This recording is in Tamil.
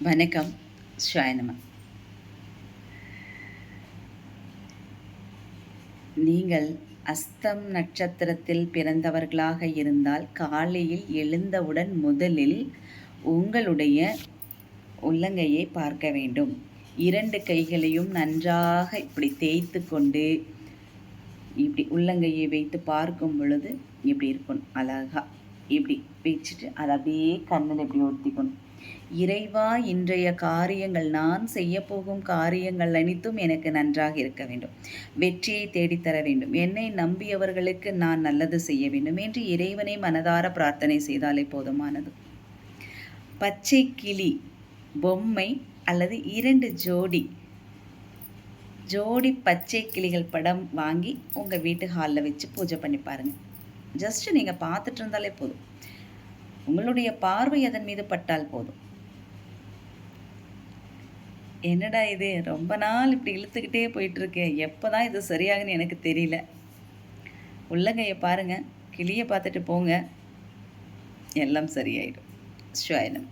வணக்கம். ஷாயனம. நீங்கள் அஸ்தம் நட்சத்திரத்தில் பிறந்தவர்களாக இருந்தால் காலையில் எழுந்தவுடன் முதலில் உங்களுடைய உள்ளங்கையை பார்க்க வேண்டும். 2 கைகளையும் நன்றாக இப்படி தேய்த்து கொண்டு இப்படி உள்ளங்கையை வைத்து பார்க்கும் பொழுது இப்படி இருக்கணும். அழகா இப்படி வச்சுட்டு அதை அப்படியே கண்ணில் இப்படி ஒத்திக்கணும். இறைவா, இன்றைய காரியங்கள், நான் செய்யப்போகும் காரியங்கள் அனைத்தும் எனக்கு நன்றாக இருக்க வேண்டும், வெற்றியை தேடித்தர வேண்டும், என்னை நம்பியவர்களுக்கு நான் நல்லது செய்ய வேண்டும் என்று இறைவனை மனதார பிரார்த்தனை செய்தாலே போதுமானது. பச்சை கிளி பொம்மை அல்லது 2 ஜோடி பச்சை கிளிகள் படம் வாங்கி உங்கள் வீட்டு ஹாலில் வச்சு பூஜை பண்ணி பாருங்கள். ஜஸ்ட்டு நீங்கள் பார்த்துட்டு இருந்தாலே போதும். உங்களுடைய பார்வை அதன் மீது பட்டால் போதும். என்னடா இது, ரொம்ப நாள் இப்படி இழுத்துக்கிட்டே போயிட்டுருக்கு, எப்போ தான் இது சரியாகுன்னு எனக்கு தெரியல. உள்ளங்கையை பாருங்கள், கிளியை பார்த்துட்டு போங்க, எல்லாம் சரியாயிடும். ஸ்வாயனம்.